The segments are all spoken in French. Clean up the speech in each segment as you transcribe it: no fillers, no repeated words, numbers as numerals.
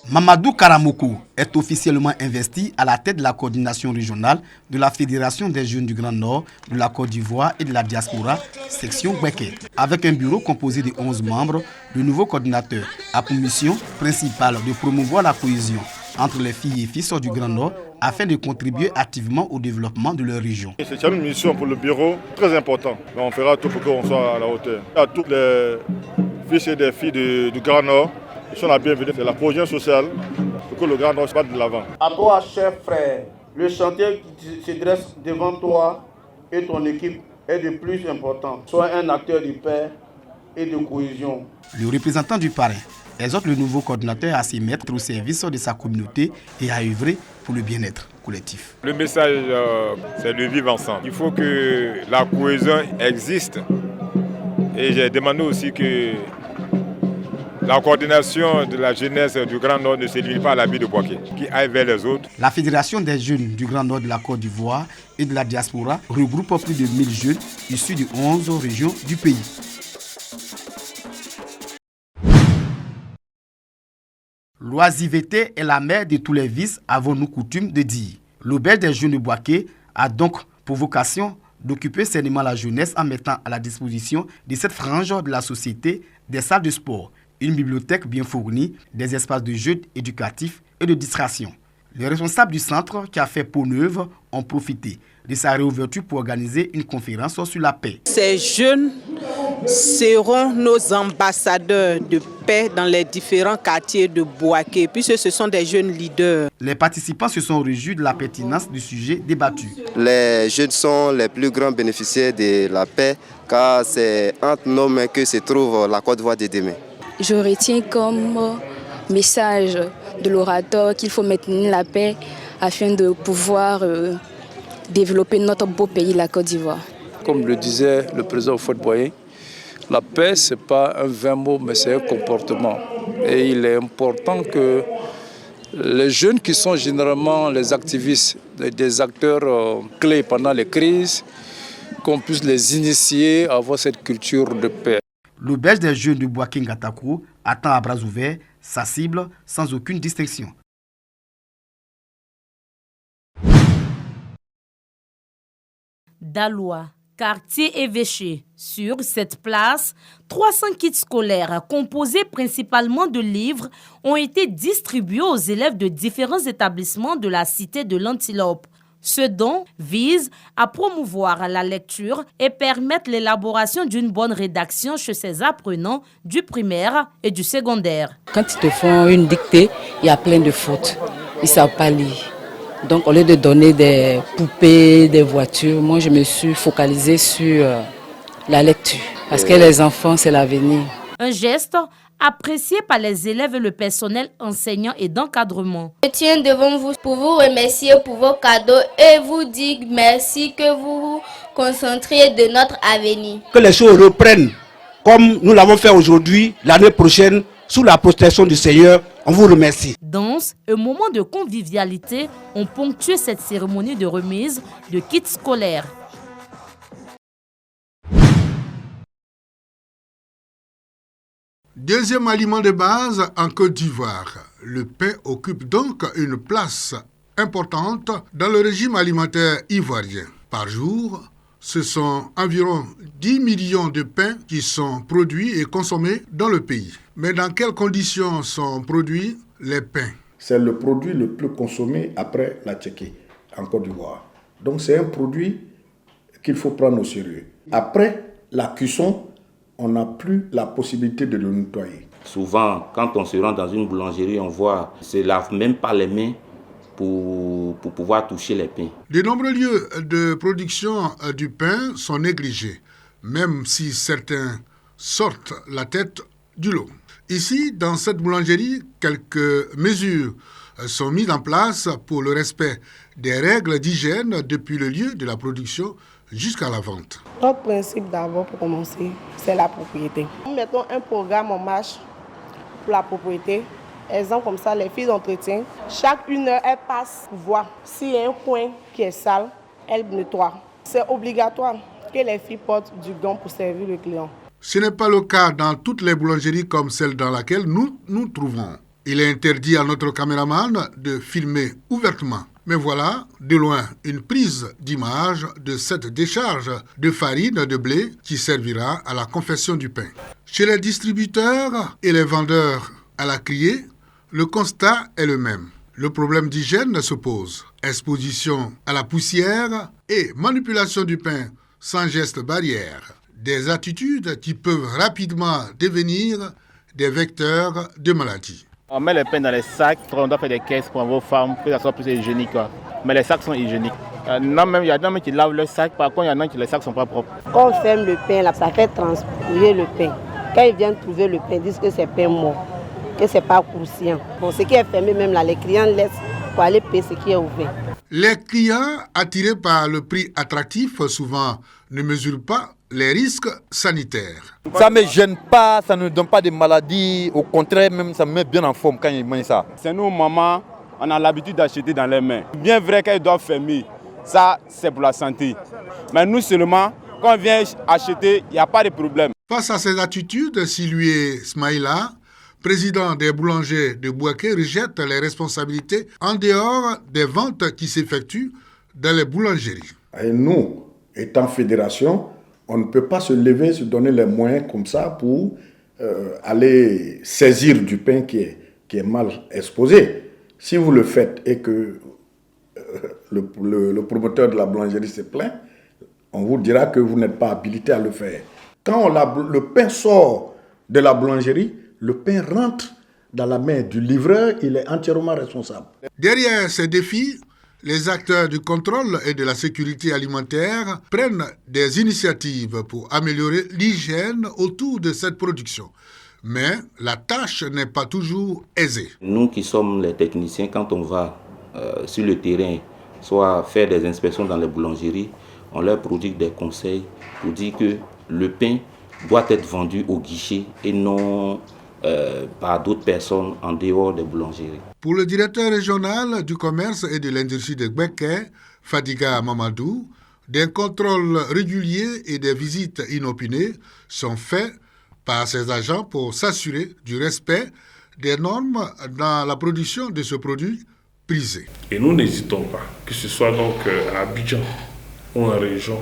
Mamadou Karamoko est officiellement investi à la tête de la coordination régionale de la Fédération des jeunes du Grand Nord, de la Côte d'Ivoire et de la diaspora, section Bouaké. Avec un bureau composé de 11 membres, le nouveau coordinateur a pour mission principale de promouvoir la cohésion entre les filles et fils du Grand Nord afin de contribuer activement au développement de leur région. C'est une mission pour le bureau très importante. On fera tout pour qu'on soit à la hauteur. À toutes les fils et des filles du Grand Nord, ils sont la bienvenue. C'est la cohésion sociale pour que le Grand Nord se batte de l'avant. À toi, cher frère, le chantier qui se dresse devant toi et ton équipe est de plus important. Sois un acteur de paix et de cohésion. Le représentant du parrain exhorte le nouveau coordinateur à s'y mettre au service de sa communauté et à œuvrer pour le bien-être collectif. Le message, c'est de vivre ensemble. Il faut que la cohésion existe. Et j'ai demandé aussi que la coordination de la jeunesse du Grand Nord ne se limite pas à la ville de Bouaké, qui aille vers les autres. La Fédération des jeunes du Grand Nord de la Côte d'Ivoire et de la diaspora regroupe plus de 1000 jeunes issus de 11 régions du pays. L'oisiveté est la mère de tous les vices, avons-nous coutume de dire. L'auberge des jeunes de Bouaké a donc pour vocation d'occuper sainement la jeunesse en mettant à la disposition de cette frange de la société des salles de sport, une bibliothèque bien fournie, des espaces de jeux éducatifs et de distraction. Les responsables du centre qui a fait peau neuve ont profité de sa réouverture pour organiser une conférence sur la paix. Ces jeunes seront nos ambassadeurs de paix dans les différents quartiers de Bouaké, puisque ce sont des jeunes leaders. Les participants se sont réjouis de la pertinence du sujet débattu. Les jeunes sont les plus grands bénéficiaires de la paix, car c'est entre nos mains que se trouve la Côte d'Ivoire de demain. Je retiens comme message de l'orateur qu'il faut maintenir la paix afin de pouvoir développer notre beau pays, la Côte d'Ivoire. Comme le disait le président Houphouët-Boigny, la paix, ce n'est pas un vain mot, mais c'est un comportement. Et il est important que les jeunes qui sont généralement les activistes, des acteurs clés pendant les crises, qu'on puisse les initier à avoir cette culture de paix. L'auberge des jeunes de Bouaké Ngatakou attend à bras ouverts sa cible sans aucune distinction. Daloa, quartier évêché. Sur cette place, 300 kits scolaires composés principalement de livres ont été distribués aux élèves de différents établissements de la cité de l'Antilope. Ce don vise à promouvoir la lecture et permettre l'élaboration d'une bonne rédaction chez ces apprenants du primaire et du secondaire. Quand ils te font une dictée, il y a plein de fautes. Ils ne savent pas lire. Donc au lieu de donner des poupées, des voitures, moi je me suis focalisée sur la lecture. Parce que les enfants, c'est l'avenir. Un geste apprécié par les élèves et le personnel enseignant et d'encadrement. Je tiens devant vous pour vous remercier pour vos cadeaux et vous dire merci que vous vous concentriez de notre avenir. Que les choses reprennent comme nous l'avons fait aujourd'hui, l'année prochaine, sous la protection du Seigneur. On vous remercie. Danse et moments de convivialité ont ponctué cette cérémonie de remise de kits scolaires. Deuxième aliment de base en Côte d'Ivoire. Le pain occupe donc une place importante dans le régime alimentaire ivoirien. Par jour, ce sont environ 10 millions de pains qui sont produits et consommés dans le pays. Mais dans quelles conditions sont produits les pains? C'est le produit le plus consommé après la Tchéquie, en Côte d'Ivoire. Donc c'est un produit qu'il faut prendre au sérieux. Après la cuisson, on n'a plus la possibilité de le nettoyer. Souvent, quand on se rend dans une boulangerie, on voit, on ne se lave même pas les mains pour pouvoir toucher les pains. De nombreux lieux de production du pain sont négligés, même si certains sortent la tête du lot. Ici, dans cette boulangerie, quelques mesures sont mises en place pour le respect des règles d'hygiène depuis le lieu de la production jusqu'à la vente. Notre principe d'abord pour commencer, c'est la propriété. Nous mettons un programme en marche pour la propriété. Exemple comme ça, les filles d'entretien, chaque 1 heure, elles passent pour voir. S'il y a un coin qui est sale, elles nettoient. C'est obligatoire que les filles portent du gant pour servir le client. Ce n'est pas le cas dans toutes les boulangeries comme celle dans laquelle nous nous trouvons. Il est interdit à notre caméraman de filmer ouvertement. Mais voilà, de loin, une prise d'image de cette décharge de farine de blé qui servira à la confection du pain. Chez les distributeurs et les vendeurs à la criée, le constat est le même. Le problème d'hygiène se pose. Exposition à la poussière et manipulation du pain sans geste barrière. Des attitudes qui peuvent rapidement devenir des vecteurs de maladies. On met le pain dans les sacs, on doit faire des caisses pour vos femmes, que ça soit plus hygiénique. Mais les sacs sont hygiéniques. Il y a des gens qui lavent le sac, par contre il y en a qui les sacs ne sont pas propres. Quand on ferme le pain, là, ça fait transpirer le pain. Quand ils viennent trouver le pain, ils disent que c'est pain mort, que c'est pas croustillant. Bon, ce qui est fermé, même là, les clients laissent pour aller payer ce qui est ouvert. Les clients, attirés par le prix attractif, souvent ne mesurent pas les risques sanitaires. Ça ne me gêne pas, ça ne donne pas de maladies. Au contraire, même ça me met bien en forme quand ils mangent ça. C'est nous, maman, on a l'habitude d'acheter dans les mains. Bien vrai qu'ils doivent fermer, ça c'est pour la santé. Mais nous seulement, quand on vient acheter, il n'y a pas de problème. Face à ces attitudes, Silué Smaïla, président des boulangers de Bouaké, rejette les responsabilités en dehors des ventes qui s'effectuent dans les boulangeries. Et nous, étant fédération, on ne peut pas se lever, se donner les moyens comme ça pour aller saisir du pain qui est mal exposé. Si vous le faites et que le promoteur de la boulangerie se plaint, on vous dira que vous n'êtes pas habilité à le faire. Quand le pain sort de la boulangerie, le pain rentre dans la main du livreur, il est entièrement responsable. Derrière ces défis, les acteurs du contrôle et de la sécurité alimentaire prennent des initiatives pour améliorer l'hygiène autour de cette production. Mais la tâche n'est pas toujours aisée. Nous qui sommes les techniciens, quand on va sur le terrain, soit faire des inspections dans les boulangeries, on leur prodigue des conseils pour dire que le pain doit être vendu au guichet et non par d'autres personnes en dehors des boulangeries. Pour le directeur régional du commerce et de l'industrie de Gbeke, Fadiga Mamadou, des contrôles réguliers et des visites inopinées sont faits par ces agents pour s'assurer du respect des normes dans la production de ce produit prisé. Et nous n'hésitons pas, que ce soit donc à Abidjan ou en région,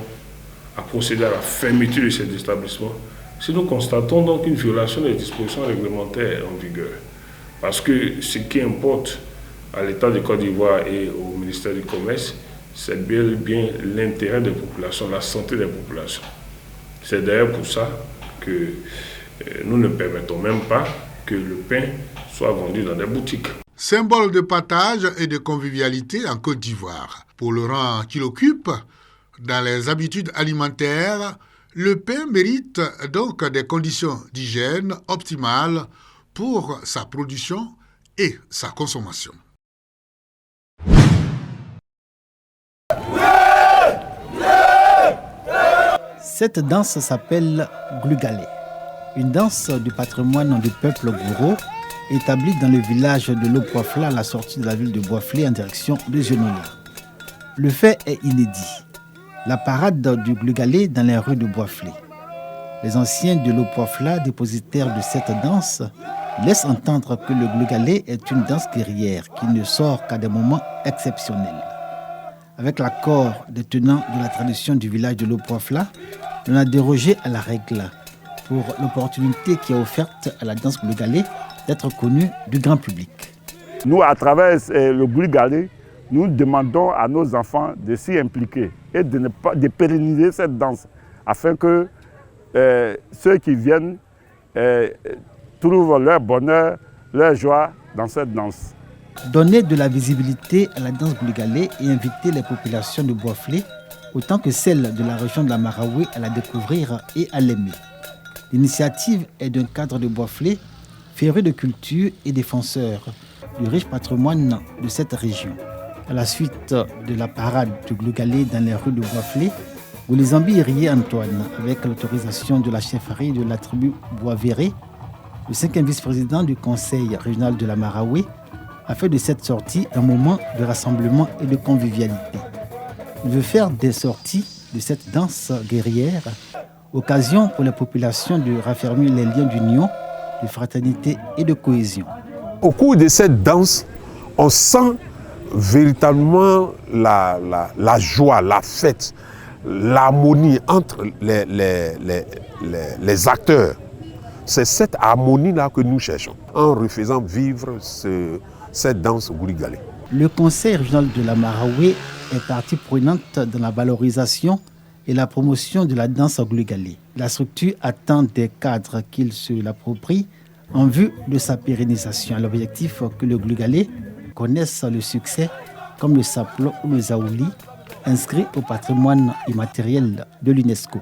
à procéder à la fermeture de ces établissements si nous constatons donc une violation des dispositions réglementaires en vigueur. Parce que ce qui importe à l'État de Côte d'Ivoire et au ministère du Commerce, c'est bien l'intérêt des populations, la santé des populations. C'est d'ailleurs pour ça que nous ne permettons même pas que le pain soit vendu dans des boutiques. Symbole de partage et de convivialité en Côte d'Ivoire. Pour le rang qu'il occupe, dans les habitudes alimentaires, le pain mérite donc des conditions d'hygiène optimales pour sa production et sa consommation. Cette danse s'appelle Glugalé, une danse du patrimoine du peuple Gouro, établie dans le village de Lopouafla à la sortie de la ville de Boiflé en direction de Genola. Le fait est inédit. La parade du Glugalé dans les rues de Boiflé. Les anciens de Lopouafla, dépositaires de cette danse, laissent entendre que le Glugalé est une danse guerrière qui ne sort qu'à des moments exceptionnels. Avec l'accord des tenants de la tradition du village de Lopouafla, on a dérogé à la règle pour l'opportunité qui est offerte à la danse Glugalé d'être connue du grand public. Nous, à travers le Glugalé, nous demandons à nos enfants de s'y impliquer et de pérenniser cette danse afin que ceux qui viennent trouvent leur bonheur, leur joie dans cette danse. Donner de la visibilité à la danse Glugalé et inviter les populations de Boiflé, autant que celles de la région de la Maraoué, à la découvrir et à l'aimer. L'initiative est d'un cadre de Boiflé, féru de culture et défenseur du riche patrimoine de cette région. À la suite de la parade du Glugalé dans les rues de Boiflé, Goulizambi Irié Antoine, avec l'autorisation de la chefferie de la tribu Boisvéré, le 5e vice-président du conseil régional de la Maraoué, a fait de cette sortie un moment de rassemblement et de convivialité. Il veut faire des sorties de cette danse guerrière occasion pour les populations de raffermir les liens d'union, de fraternité et de cohésion. Au cours de cette danse, on sent véritablement la joie, la fête, l'harmonie entre les acteurs. C'est cette harmonie-là que nous cherchons en refaisant vivre cette danse Gouligalé. Le Conseil régional de la Maraoué est partie prenante dans la valorisation et la promotion de la danse Gouligalé. La structure attend des cadres qu'ils se l'approprient en vue de sa pérennisation. L'objectif que le Gouligalé connaisse le succès comme le saplo ou le zaouli, inscrit au patrimoine immatériel de l'UNESCO.